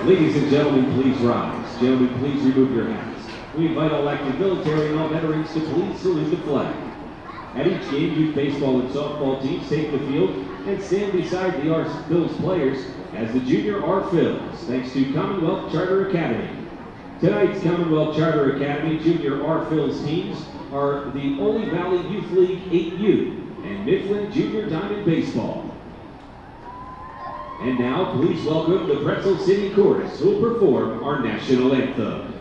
Ladies and gentlemen, please rise. Gentlemen, please remove your hats. We invite all active military and all veterans to please salute the flag. At each game, youth baseball and softball teams take the field and stand beside the R-Phils players as the junior R-Phils, thanks to Commonwealth Charter Academy. Tonight's Commonwealth Charter Academy junior R-Phils teams are the Ole Valley Youth League 8U and Mifflin Junior Diamond Baseball. And now, please welcome the Pretzel City Chorus, who will perform our national anthem.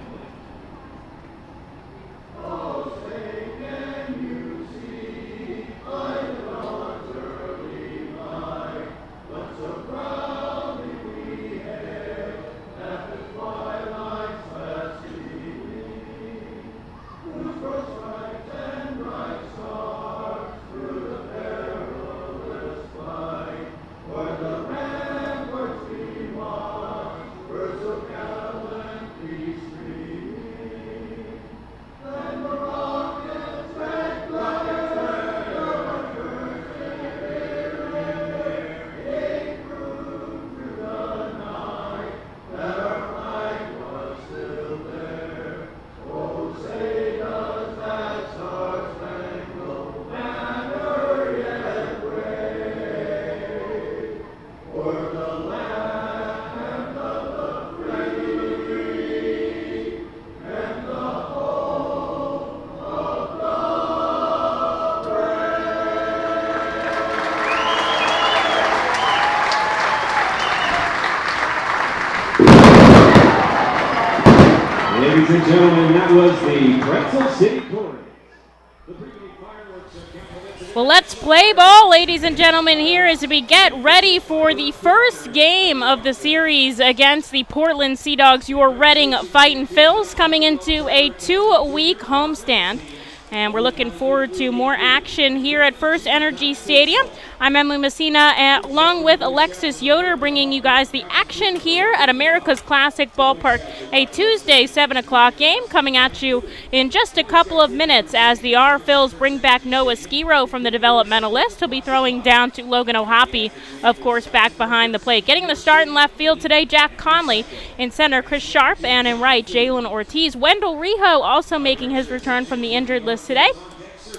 Ladies and gentlemen, that was the Pretzel City Chorus. Well, let's play ball, ladies and gentlemen, here as we get ready for the first game of the series against the Portland Sea Dogs, your Reading Fightin' Phils, coming into a 2-week homestand. And we're looking forward to more action here at FirstEnergy Stadium. I'm Emily Messina, along with Alexis Yoder, bringing you guys the action here at America's Classic Ballpark. A Tuesday 7 o'clock game coming at you in just a couple of minutes as the R-Phils bring back Noah Skiro from the developmental list. He'll be throwing down to Logan O'Hoppe, of course, back behind the plate. Getting the start in left field today, Jack Conley. In center, Chris Sharp. And in right, Jalen Ortiz. Wendell Rijo also making his return from the injured list today.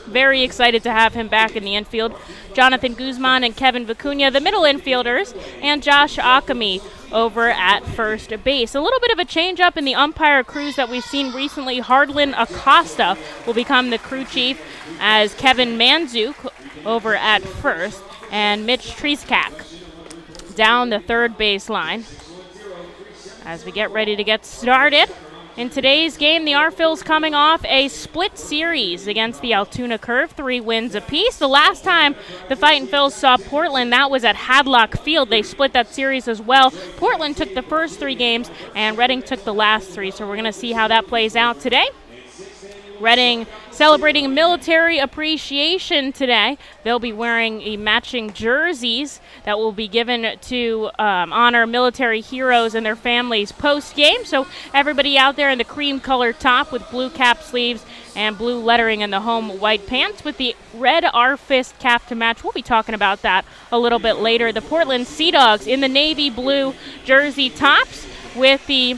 Very excited to have him back in the infield. Jonathan Guzman and Kevin Vicuña, the middle infielders, and Josh Akami over at first base. A little bit of a change up in the umpire crews that we've seen recently. Hardlin Acosta will become the crew chief as Kevin Manzuk over at first and Mitch Treeskak down the third base line. As we get ready to get started, in today's game, the R-Phils coming off a split series against the Altoona Curve, 3 wins apiece. The last time the Fightin' Phils saw Portland, that was at Hadlock Field. They split that series as well. Portland took the first 3 games, and Reading took the last 3, so we're going to see how that plays out today. Reading celebrating military appreciation today. They'll be wearing matching jerseys that will be given to honor military heroes and their families post-game. So everybody out there in the cream-colored top with blue cap sleeves and blue lettering in the home white pants with the red R-Fist cap to match. We'll be talking about that a little bit later. The Portland Sea Dogs in the navy blue jersey tops with the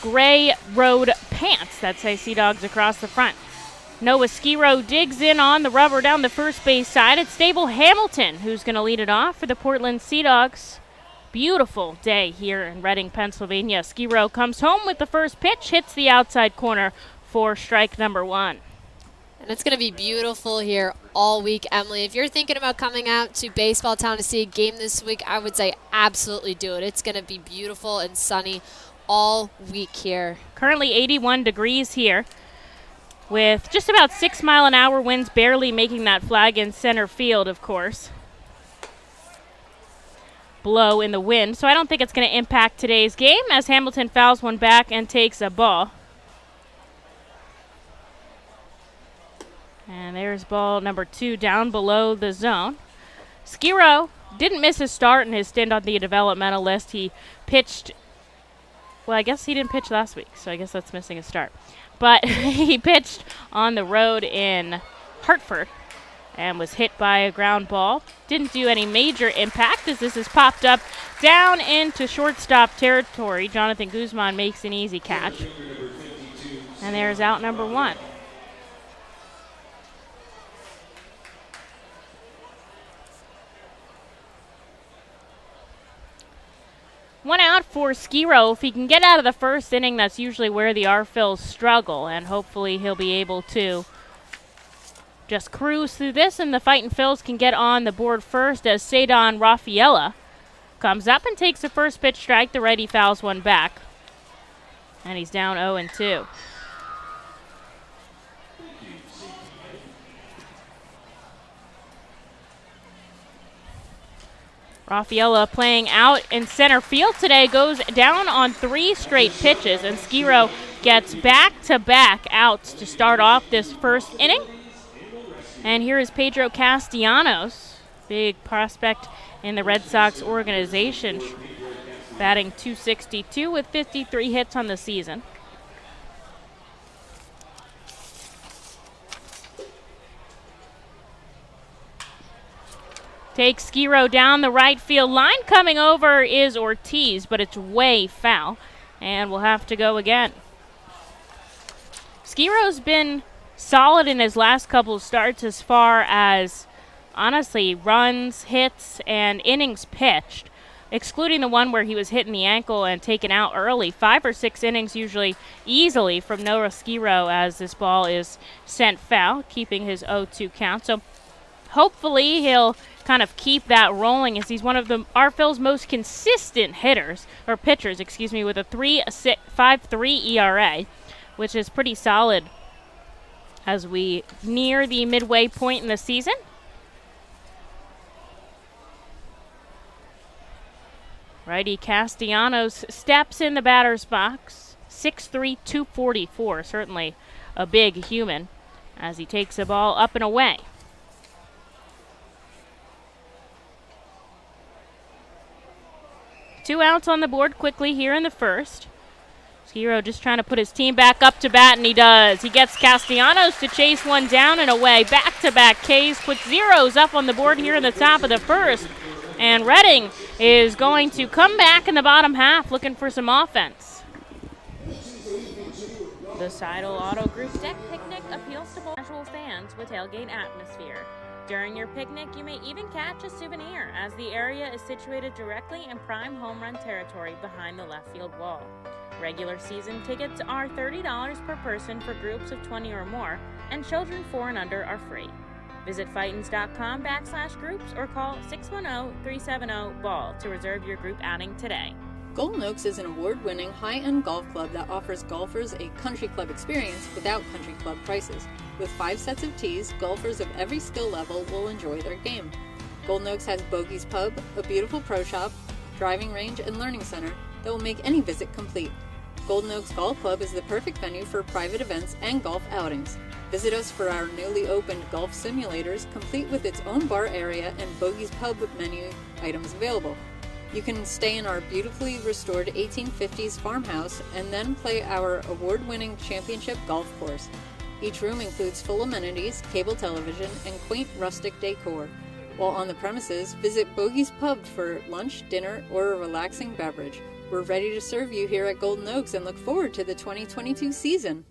gray road pants that say Sea Dogs across the front. Noah Skiro digs in on the rubber down the first base side. It's Stable Hamilton who's going to lead it off for the Portland Sea Dogs. Beautiful day here in Reading, Pennsylvania. Skiro comes home with the first pitch, hits the outside corner for strike number 1. And it's going to be beautiful here all week, Emily. If you're thinking about coming out to Baseball Town to see a game this week, I would say absolutely do it. It's going to be beautiful and sunny all week here. Currently 81 degrees here with just about 6-mile-an-hour winds barely making that flag in center field, of course. Blow in the wind, so I don't think it's going to impact today's game as Hamilton fouls one back and takes a ball. And there's ball number 2 down below the zone. Skiro didn't miss his start in his stint on the developmental list. He pitched. Well, I guess he didn't pitch last week, so I guess that's missing a start. But he pitched on the road in Hartford and was hit by a ground ball. Didn't do any major impact as this is popped up down into shortstop territory. Jonathan Guzman makes an easy catch. And there's out number 1. One out for Skiro. If he can get out of the first inning, that's usually where the R-Phils struggle, and hopefully he'll be able to just cruise through this, and the Fightin' Phils can get on the board first as Cedon Rafaela comes up and takes the first pitch strike. The righty fouls one back, and he's down 0-2. Rafaela playing out in center field today goes down on 3 straight pitches, and Skiro gets back-to-back outs to start off this first inning. And here is Pedro Castianos, big prospect in the Red Sox organization, batting .262 with 53 hits on the season. Takes Skiro down the right field line. Coming over is Ortiz, but it's way foul, and we'll have to go again. Skiro's been solid in his last couple of starts as far as, honestly, runs, hits, and innings pitched, excluding the one where he was hitting the ankle and taken out early. 5 or 6 innings usually easily from Noah Skiro as this ball is sent foul, keeping his 0-2 count. So hopefully he'll kind of keep that rolling as he's one of the R-Phil's most consistent pitchers, with a 3.53 ERA, which is pretty solid as we near the midway point in the season. Righty Castellanos steps in the batter's box. 6'3", 244, certainly a big human, as he takes the ball up and away. Two outs on the board quickly here in the first. Skiro just trying to put his team back up to bat, and he does. He gets Castellanos to chase one down and away. Back-to-back Ks, put zeros up on the board here in the top of the first. And Reading is going to come back in the bottom half looking for some offense. The Seidel Auto Group Deck Picnic appeals to casual fans with tailgate atmosphere. During your picnic, you may even catch a souvenir, as the area is situated directly in prime home run territory behind the left field wall. Regular season tickets are $30 per person for groups of 20 or more, and children 4 and under are free. Visit Fightins.com/groups or call 610-370-BALL to reserve your group outing today. Golden Oaks is an award-winning high-end golf club that offers golfers a country club experience without country club prices. With 5 sets of tees, golfers of every skill level will enjoy their game. Golden Oaks has Bogey's Pub, a beautiful pro shop, driving range, and learning center that will make any visit complete. Golden Oaks Golf Club is the perfect venue for private events and golf outings. Visit us for our newly opened golf simulators, complete with its own bar area and Bogey's Pub menu items available. You can stay in our beautifully restored 1850s farmhouse and then play our award-winning championship golf course. Each room includes full amenities, cable television, and quaint rustic decor. While on the premises, visit Bogey's Pub for lunch, dinner, or a relaxing beverage. We're ready to serve you here at Golden Oaks and look forward to the 2022 season.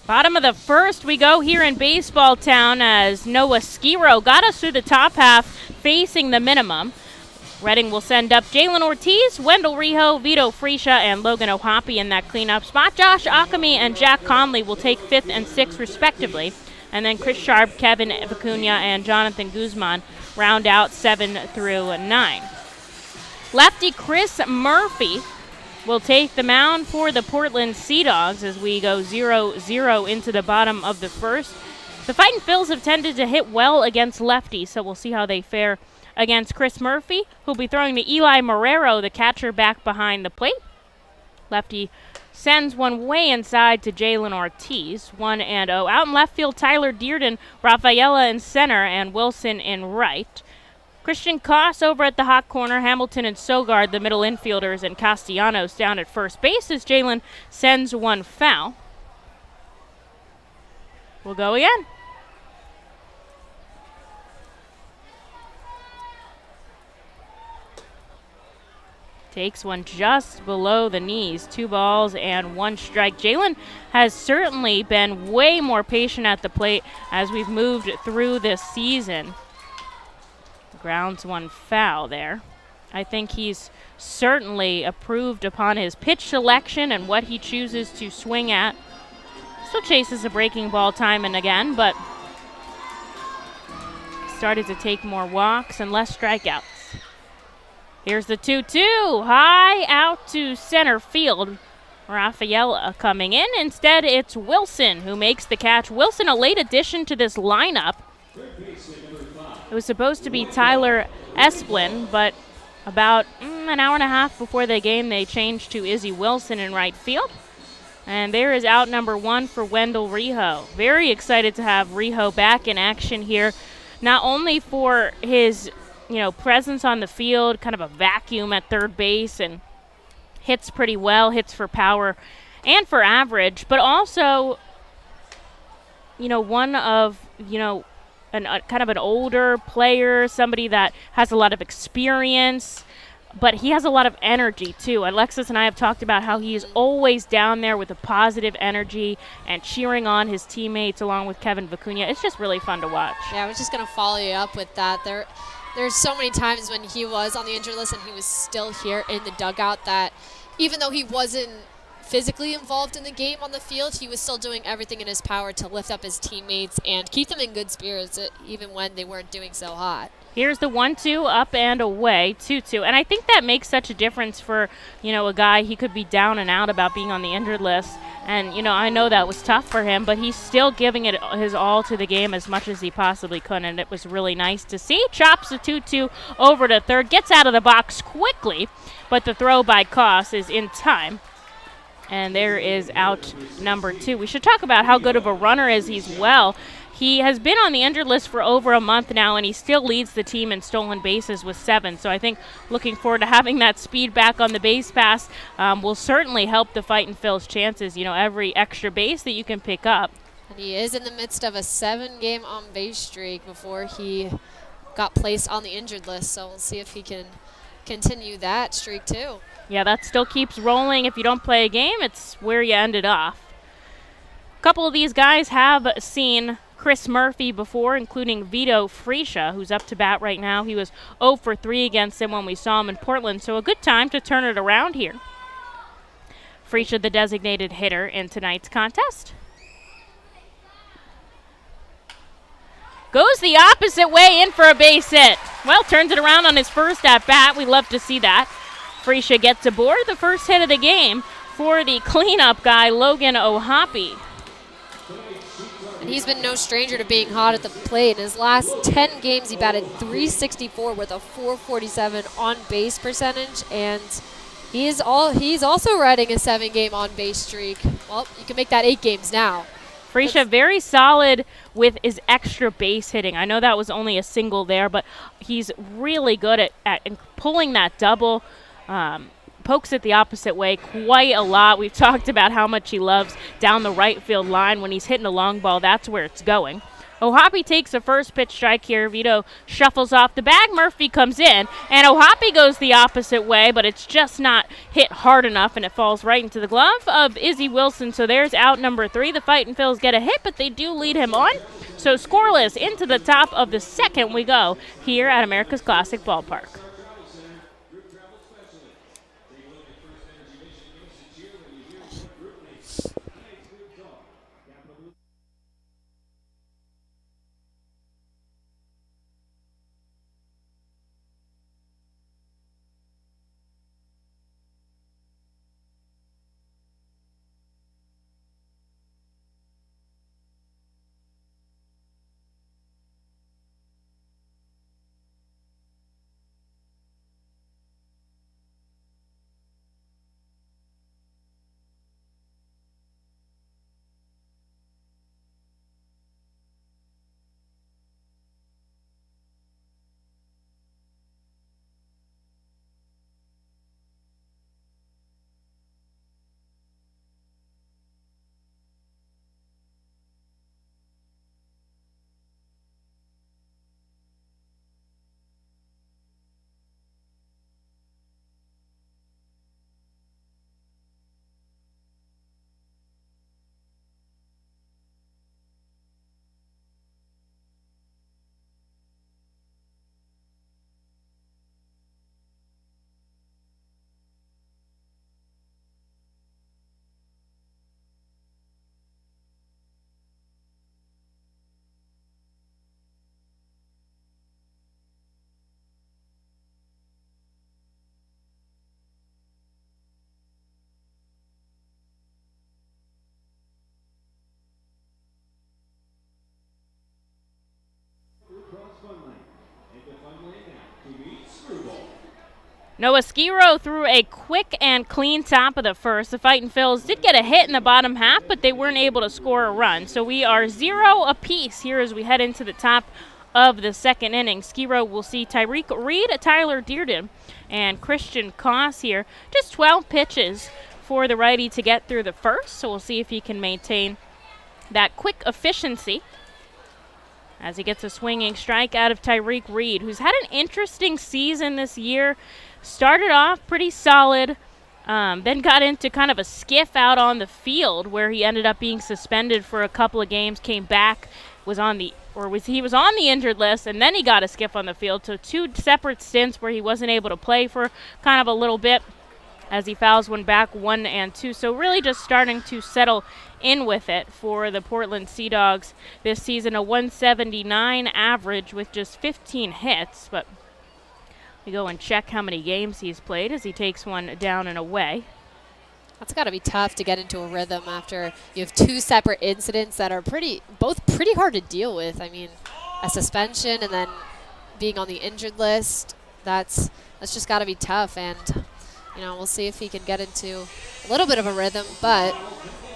Bottom of the first we go here in Baseball Town as Noah Skiro got us through the top half facing the minimum. Reading will send up Jalen Ortiz, Wendell Rijo, Vito Fresia, and Logan Ohapi in that cleanup spot. Josh Akami and Jack Conley will take 5th and 6th respectively. And then Chris Sharp, Kevin Vicuña, and Jonathan Guzman round out 7 through 9. Lefty Chris Murphy will take the mound for the Portland Sea Dogs as we go 0-0 into the bottom of the first. The Fightin' Phils have tended to hit well against lefties, so we'll see how they fare against Chris Murphy, who'll be throwing to Eli Marrero, the catcher, back behind the plate. Lefty sends one way inside to Jalen Ortiz, 1-0. Out in left field, Tyler Dearden, Rafaela in center, and Wilson in right. Christian Koss over at the hot corner. Hamilton and Sogard, the middle infielders, and Castellanos down at first base as Jalen sends one foul. We'll go again. Takes one just below the knees. 2 balls and 1 strike. Jalen has certainly been way more patient at the plate as we've moved through this season. Grounds one foul there. I think he's certainly improved upon his pitch selection and what he chooses to swing at. Still chases a breaking ball time and again, but started to take more walks and less strikeouts. Here's the 2-2, high out to center field. Rafaela coming in. Instead, it's Wilson who makes the catch. Wilson, a late addition to this lineup. It was supposed to be Tyler Esplin, but about an hour and a half before the game, they changed to Izzy Wilson in right field. And there is out number 1 for Wendell Rijo. Very excited to have Rijo back in action here, not only for his presence on the field, kind of a vacuum at third base and hits pretty well, hits for power and for average, but also, one of, kind of an older player, somebody that has a lot of experience, but he has a lot of energy too. Alexis and I have talked about how he is always down there with a positive energy and cheering on his teammates along with Kevin Vicuña. It's just really fun to watch. Yeah, I was just going to follow you up with that. There's so many times when he was on the injured list and he was still here in the dugout that even though he wasn't physically involved in the game on the field, he was still doing everything in his power to lift up his teammates and keep them in good spirits even when they weren't doing so hot. Here's the 1-2 up and away, 2-2. And I think that makes such a difference for, a guy. He could be down and out about being on the injured list. And, I know that was tough for him, but he's still giving it his all to the game as much as he possibly could. And it was really nice to see. Chops the 2-2 over to third, gets out of the box quickly, but the throw by Koss is in time. And there is out number 2. We should talk about how good of a runner is he as well. He has been on the injured list for over a month now, and he still leads the team in stolen bases with 7. So I think looking forward to having that speed back on the base pass will certainly help the Fightin' Phil's chances, every extra base that you can pick up. And he is in the midst of a 7-game on-base streak before he got placed on the injured list. So we'll see if he can continue that streak too. Yeah, that still keeps rolling. If you don't play a game, it's where you ended off. A couple of these guys have seen Chris Murphy before, including Vito Freesia, who's up to bat right now. He was 0 for 3 against him when we saw him in Portland, so a good time to turn it around here. Freesia, the designated hitter in tonight's contest. Goes the opposite way in for a base hit. Well, turns it around on his first at-bat. We love to see that. Freesia gets aboard, the first hit of the game for the cleanup guy, Logan Ohapi. And he's been no stranger to being hot at the plate. In his last 10 games, he batted .364 with a .447 on-base percentage, and he's also riding a 7-game on-base streak. Well, you can make that 8 games now. Freesia very solid with his extra base hitting. I know that was only a single there, but he's really good at pulling that double. Pokes it the opposite way quite a lot. We've talked about how much he loves down the right field line. When he's hitting a long ball, that's where it's going. Ohapi takes the first pitch strike here. Vito shuffles off the bag. Murphy comes in, and Ohapi goes the opposite way, but it's just not hit hard enough, and it falls right into the glove of Izzy Wilson. So there's out number 3. The Fightin' Phils get a hit, but they do lead him on. So scoreless into the top of the second we go here at America's Classic Ballpark. Noah Skiro threw a quick and clean top of the first. The Fightin' Phils did get a hit in the bottom half, but they weren't able to score a run. So we are 0 apiece here as we head into the top of the second inning. Skiro will see Tyreek Reed, Tyler Dearden, and Christian Koss here. Just 12 pitches for the righty to get through the first, so we'll see if he can maintain that quick efficiency as he gets a swinging strike out of Tyreek Reed, who's had an interesting season this year. Started off pretty solid, then got into kind of a skiff out on the field where he ended up being suspended for a couple of games, came back, he was on the injured list, and then he got a skiff on the field. So 2 separate stints where he wasn't able to play for kind of a little bit as he fouls one back, 1 and 2. So really just starting to settle in with it for the Portland Sea Dogs this season. A 179 average with just 15 hits, but we go and check how many games he's played as he takes one down and away. That's got to be tough to get into a rhythm after you have 2 separate incidents that are both pretty hard to deal with. I mean, a suspension and then being on the injured list, that's just got to be tough. And, we'll see if he can get into a little bit of a rhythm, but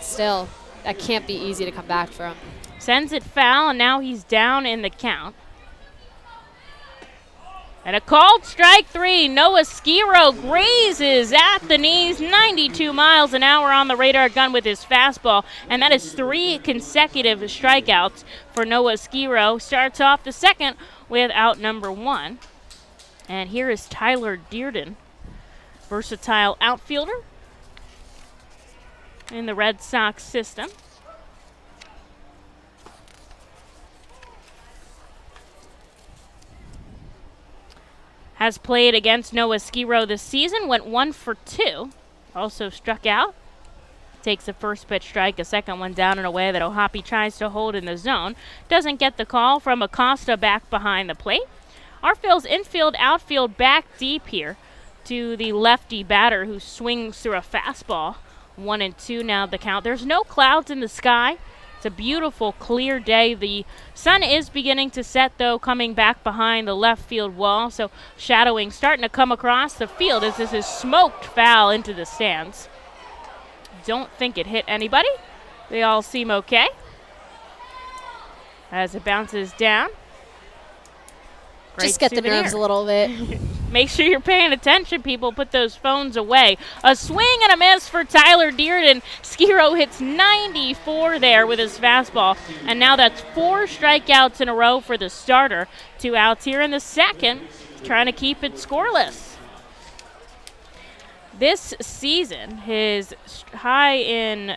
still, that can't be easy to come back from. Sends it foul, and now he's down in the count. And a called strike 3. Noah Skiro grazes at the knees, 92 miles an hour on the radar gun with his fastball. And that is 3 consecutive strikeouts for Noah Skiro. Starts off the second with out number 1. And here is Tyler Dearden, versatile outfielder in the Red Sox system. Has played against Noah Skiro this season, went 1 for 2. Also struck out. Takes the first pitch strike, a second one down and away that O'Hoppe tries to hold in the zone. Doesn't get the call from Acosta back behind the plate. Our Phil's infield, outfield back deep here to the lefty batter who swings through a fastball. 1 and 2 now the count. There's no clouds in the sky. It's a beautiful, clear day. The sun is beginning to set, though, coming back behind the left field wall. So shadowing starting to come across the field as this is smoked foul into the stands. Don't think it hit anybody. They all seem okay as it bounces down. Great Just get souvenir. the nerves a little bit. Make sure you're paying attention, people. Put those phones away. A swing and a miss for Tyler Dearden. Skiro hits 94 there with his fastball. And now that's 4 strikeouts in a row for the starter. 2 outs here in the second, trying to keep it scoreless. This season, his high in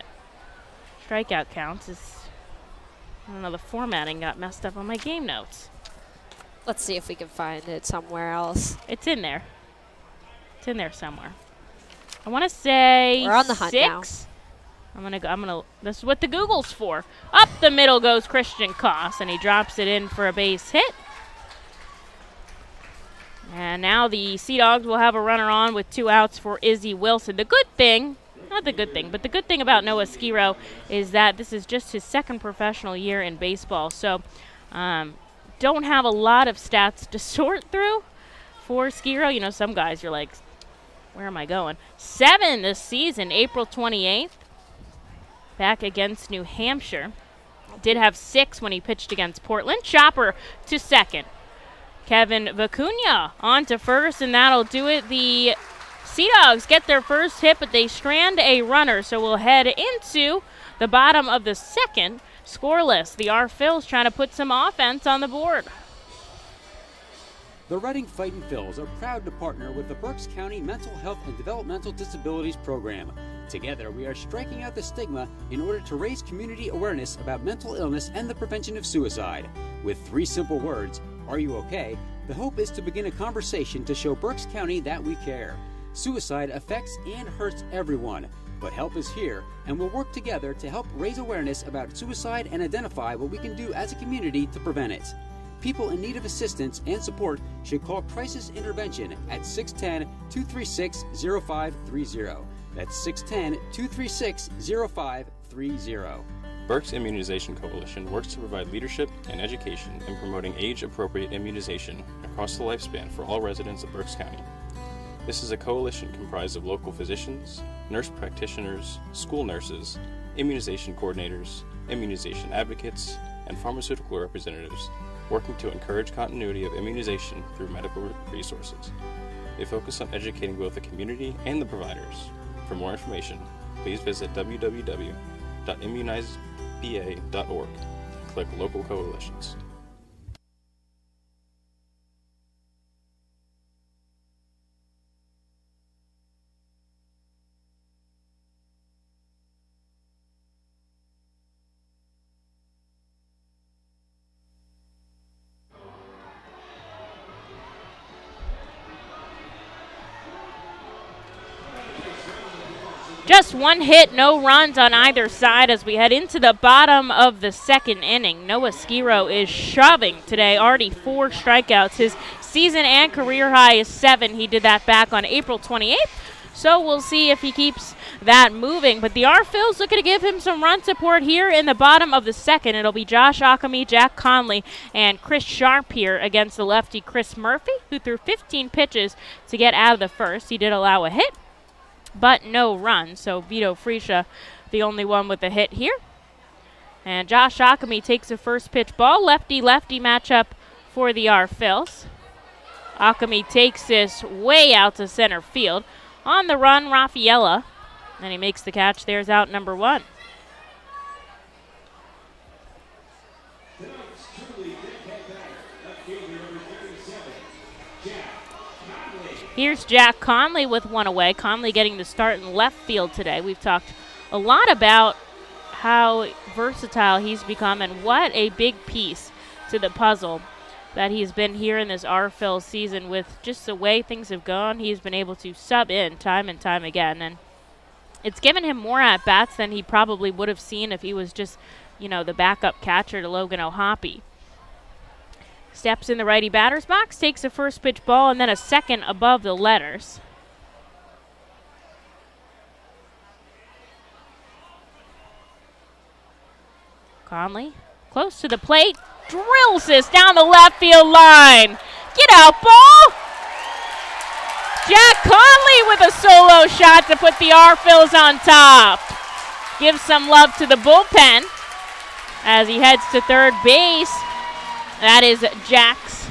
strikeout counts is, I don't know, the formatting got messed up on my game notes. Let's see if we can find it somewhere else. It's in there. It's in there somewhere. I want to say we're on the hunt 6. Now. This is what the Google's for. Up the middle goes Christian Koss, and he drops it in for a base hit. And now the Sea Dogs will have a runner on with 2 outs for Izzy Wilson. The good thing about Noah Skiro is that this is just his 2nd professional year in baseball. So, don't have a lot of stats to sort through for Skiro. Some guys you're like, where am I going? 7 this season, April 28th, back against New Hampshire. Did have 6 when he pitched against Portland. Chopper to second. Kevin Vicuña on to first, and that'll do it. The Sea Dogs get their first hit, but they strand a runner, so we'll head into the bottom of the second. Scoreless. The Our Phils trying to put some offense on the board. The Reading Fightin' Phils are proud to partner with the Berks County Mental Health and Developmental Disabilities Program. Together, we are striking out the stigma in order to raise community awareness about mental illness and the prevention of suicide. With 3 simple words, "Are you okay?" the hope is to begin a conversation to show Berks County that we care. Suicide affects and hurts everyone. But help is here, and we'll work together to help raise awareness about suicide and identify what we can do as a community to prevent it. People in need of assistance and support should call Crisis Intervention at 610-236-0530. That's 610-236-0530. Berks Immunization Coalition works to provide leadership and education in promoting age-appropriate immunization across the lifespan for all residents of Berks County. This is a coalition comprised of local physicians, nurse practitioners, school nurses, immunization coordinators, immunization advocates, and pharmaceutical representatives working to encourage continuity of immunization through medical resources. They focus on educating both the community and the providers. For more information, please visit www.immunizeba.org and click Local Coalitions. Just one hit, no runs on either side as we head into the bottom of the second inning. Noah Skiro is shoving today, already 4 strikeouts. His season and career high is 7. He did that back on April 28th. So we'll see if he keeps that moving. But the R-Phil's looking to give him some run support here in the bottom of the second. It'll be Josh Ockamy, Jack Conley, and Chris Sharp here against the lefty Chris Murphy, who threw 15 pitches to get out of the first. He did allow a hit, but no run. So Vito Freesia, the only one with a hit here. And Josh Ockamy takes a first pitch ball. Lefty-lefty matchup for the R-Phils. Ockamy takes this way out to center field. On the run, Raffaella, and he makes the catch. There's out number 1. Here's Jack Conley with one away. Conley getting the start in left field today. We've talked a lot about how versatile he's become and what a big piece to the puzzle that he's been here in this R-Phil season. With just the way things have gone, he's been able to sub in time and time again, and it's given him more at-bats than he probably would have seen if he was just, the backup catcher to Logan O'Hoppe. Steps in the righty batter's box, takes a first pitch ball, and then a second above the letters. Conley, close to the plate, drills this down the left field line. Get out, ball! Jack Conley with a solo shot to put the R-Phils on top. Gives some love to the bullpen as he heads to third base. That is Jax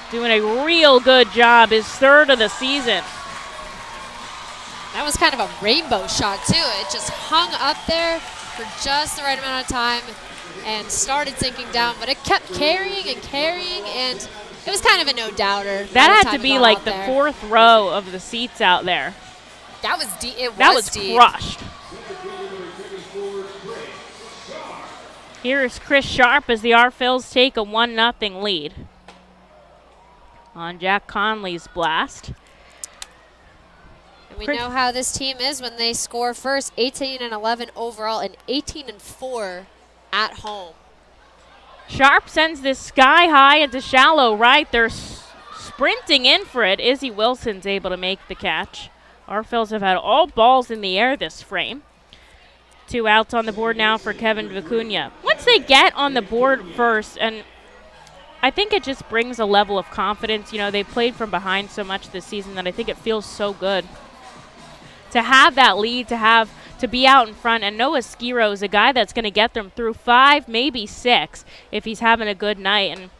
doing a real good job, his third of the season. That was kind of a rainbow shot, too. It just hung up there for just the right amount of time and started sinking down, but it kept carrying, and it was kind of a no-doubter. That had to be like the 4th row of the seats out there. That was deep. That was deep. crushed. Here is Chris Sharp as the R-Phils take a 1-0 lead on Jack Conley's blast. And we know how this team is when they score first. 18-11 overall and 18-4 at home. Sharp sends this sky high into shallow right. They're sprinting in for it. Izzy Wilson's able to make the catch. R-Phils have had all balls in the air this frame. 2 outs on the board now for Kevin Vicuña. Once they get on the board first, and I think it just brings a level of confidence. They played from behind so much this season that I think it feels so good to have that lead, to be out in front. And Noah Skiro is a guy that's going to get them through 5, maybe 6 if he's having a good night. And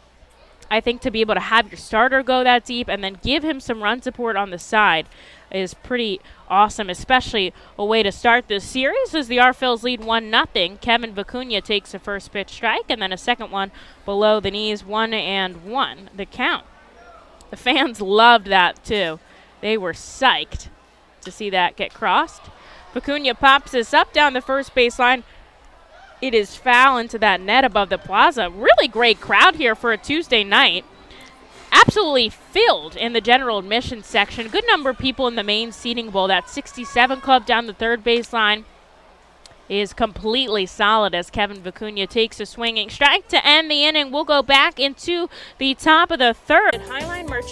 I think to be able to have your starter go that deep and then give him some run support on the side is pretty awesome, especially a way to start this series as the R-Phils lead 1-0. Kevin Vicuña takes a first pitch strike and then a second one below the knees, 1-1, the count. The fans loved that too. They were psyched to see that get crossed. Vicuña pops this up down the first baseline. It is foul into that net above the plaza. Really great crowd here for a Tuesday night. Absolutely filled in the general admission section. Good number of people in the main seating bowl. That 67 club down the third baseline is completely solid as Kevin Vicuña takes a swinging strike to end the inning. We'll go back into the top of the third. Highline merch.